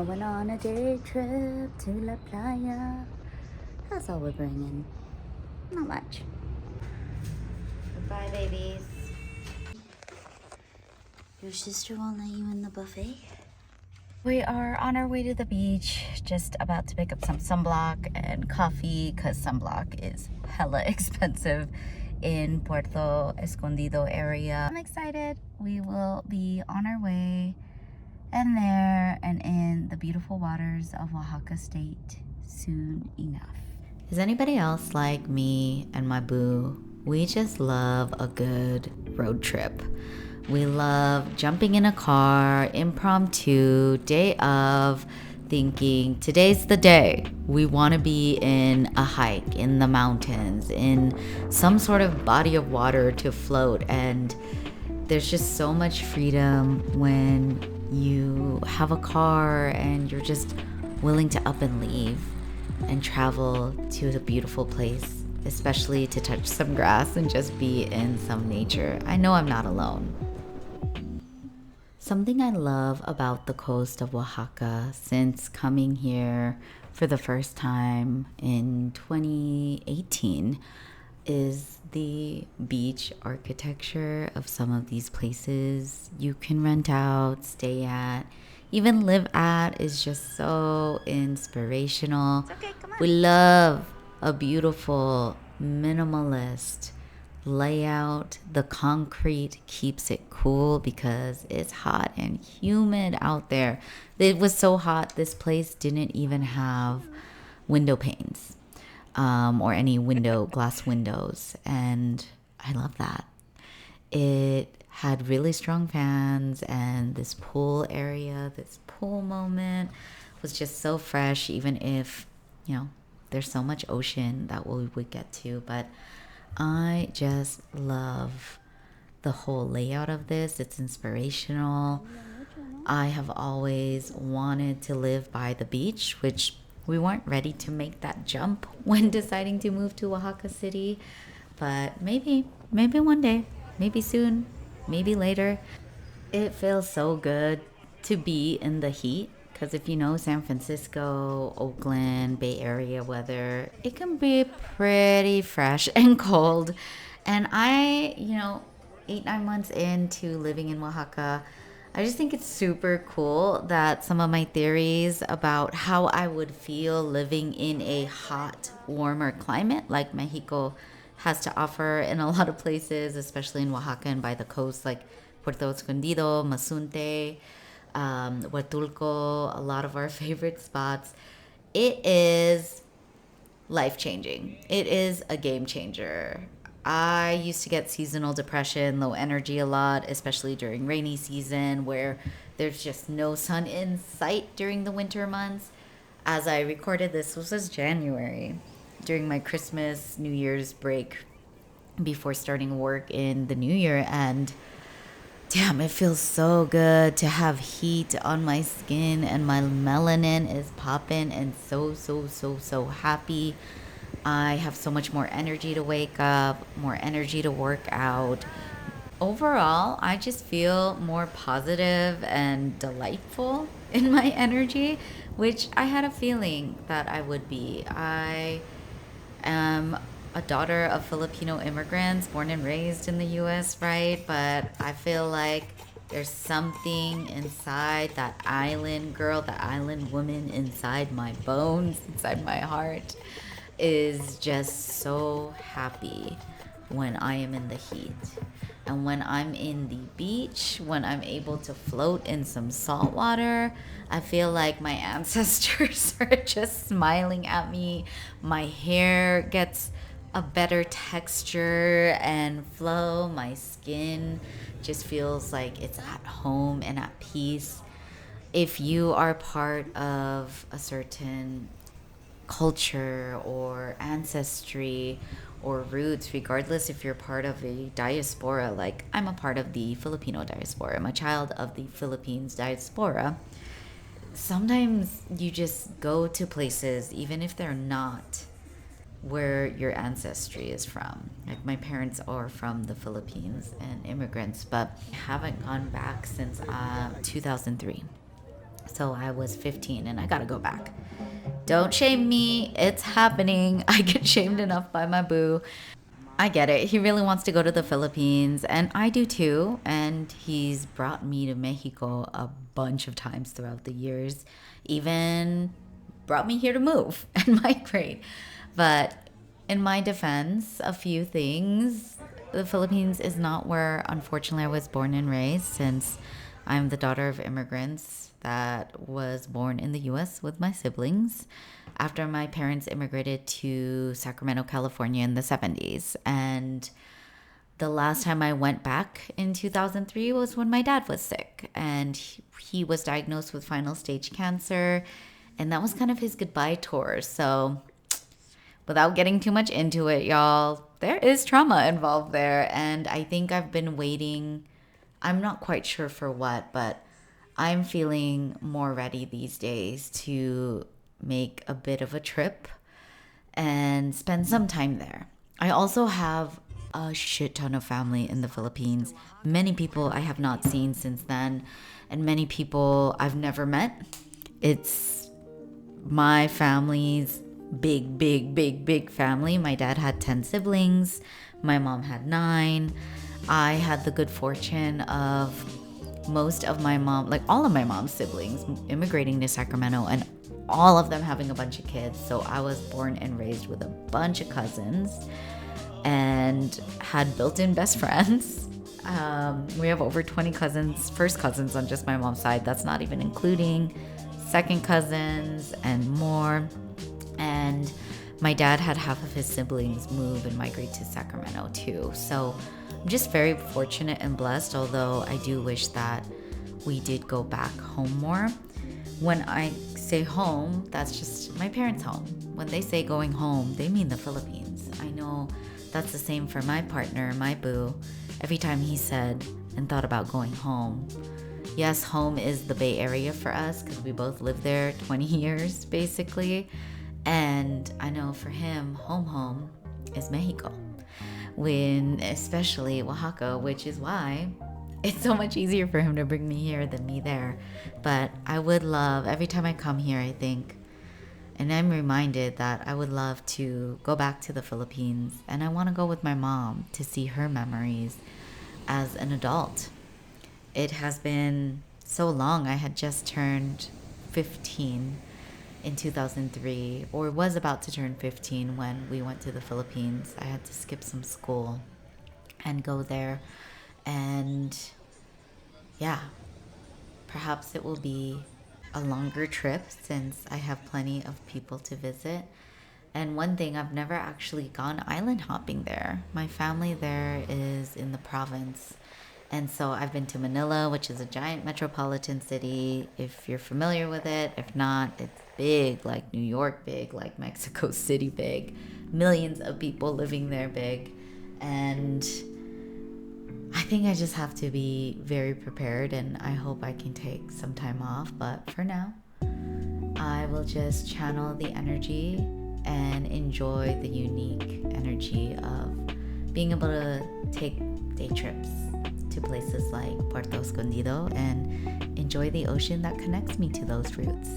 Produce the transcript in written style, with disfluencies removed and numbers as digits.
Going on a day trip to La Playa. That's all we're bringing. Not much. Goodbye, babies. Your sister won't let you in the buffet? We are on our way to the beach, just about to pick up some sunblock and coffee because sunblock is hella expensive in Puerto Escondido area. I'm excited. We will be on our way and there and in the beautiful waters of Oaxaca state soon enough. Is anybody else like me and my boo? We just love a good road trip. We love jumping in a car, impromptu, day of, thinking today's the day. We want to be in a hike in the mountains, in some sort of body of water to float. And there's just so much freedom when you have a car and you're just willing to up and leave and travel to a beautiful place, especially to touch some grass and just be in some nature. I know I'm not alone. Something I love about the coast of Oaxaca since coming here for the first time in 2018 is the beach architecture of some of these places you can rent out, stay at, even live at is just so inspirational. Okay, we love a beautiful minimalist layout. The concrete keeps it cool because it's hot and humid out there. It was so hot, this place didn't even have window panes or any glass windows, and I love that. It had really strong fans, and this pool area, this pool moment was just so fresh, even if, there's so much ocean that we would get to. But I just love the whole layout of this. It's inspirational. I have always wanted to live by the beach, which we weren't ready to make that jump when deciding to move to Oaxaca City. But maybe one day, maybe soon, maybe later. It feels so good to be in the heat, because if you know San Francisco, Oakland, Bay Area weather, it can be pretty fresh and cold. And I, 8-9 months into living in Oaxaca, I just think it's super cool that some of my theories about how I would feel living in a hot, warmer climate like Mexico has to offer in a lot of places, especially in Oaxaca and by the coast, like Puerto Escondido, Mazunte, Huatulco, a lot of our favorite spots. It is life-changing. It is a game changer. I used to get seasonal depression, low energy a lot, especially during rainy season where there's just no sun in sight during the winter months. As I recorded this was January, during my Christmas, New Year's break before starting work in the new year, and damn, it feels so good to have heat on my skin and my melanin is popping and so happy. I have so much more energy to wake up, more energy to work out. Overall, I just feel more positive and delightful in my energy, which I had a feeling that I would be. I am a daughter of Filipino immigrants, born and raised in the US, right? But I feel like there's something inside that island girl, that island woman inside my bones, inside my heart, is just so happy when I am in the heat. And when I'm in the beach, when I'm able to float in some salt water, I feel like my ancestors are just smiling at me. My hair gets a better texture and flow. My skin just feels like it's at home and at peace. If you are part of a certain culture or ancestry or roots, regardless if you're part of a diaspora, like I'm a part of the Filipino diaspora, I'm a child of the Philippines diaspora, sometimes you just go to places, even if they're not where your ancestry is from. Like my parents are from the Philippines and immigrants, but I haven't gone back since 2003. So I was 15 and I gotta go back. Don't shame me. It's happening. I get shamed enough by my boo. I get it. He really wants to go to the Philippines, and I do too. And he's brought me to Mexico a bunch of times throughout the years, even brought me here to move and migrate. But in my defense, a few things. The Philippines is not where, unfortunately, I was born and raised, since I'm the daughter of immigrants that was born in the US with my siblings after my parents immigrated to Sacramento, California in the 70s. And the last time I went back in 2003 was when my dad was sick, and he was diagnosed with final stage cancer. And that was kind of his goodbye tour. So, without getting too much into it, y'all, there is trauma involved there. And I think I've been waiting. I'm not quite sure for what, but I'm feeling more ready these days to make a bit of a trip and spend some time there. I also have a shit ton of family in the Philippines. Many people I have not seen since then, and many people I've never met. It's my family's big family. My dad had 10 siblings. My mom had 9. I had the good fortune of most of my mom, like all of my mom's siblings, immigrating to Sacramento, and all of them having a bunch of kids. So I was born and raised with a bunch of cousins and had built-in best friends. We have over 20 cousins, first cousins on just my mom's side. That's not even including second cousins and more. And my dad had half of his siblings move and migrate to Sacramento too. So I'm just very fortunate and blessed, although I do wish that we did go back home more. When I say home, that's just my parents' home. When they say going home, they mean the Philippines. I know that's the same for my partner, my boo. Every time he said and thought about going home, yes, home is the Bay Area for us because we both lived there 20 years basically. And I know for him, home is Mexico. Especially Oaxaca, which is why it's so much easier for him to bring me here than me there. But I would love, every time I come here, I think, and I'm reminded that I would love to go back to the Philippines, and I want to go with my mom to see her memories as an adult. It has been so long. I had just turned 15 in 2003, or was about to turn 15 when we went to the Philippines. I had to skip some school and go there. And yeah, perhaps it will be a longer trip since I have plenty of people to visit. And one thing, I've never actually gone island hopping there. My family there is in the province. And so I've been to Manila, which is a giant metropolitan city, if you're familiar with it. If not, it's big, like New York big, like Mexico City big. Millions of people living there big. And I think I just have to be very prepared, and I hope I can take some time off. But for now, I will just channel the energy and enjoy the unique energy of being able to take day trips to places like Puerto Escondido and enjoy the ocean that connects me to those roots.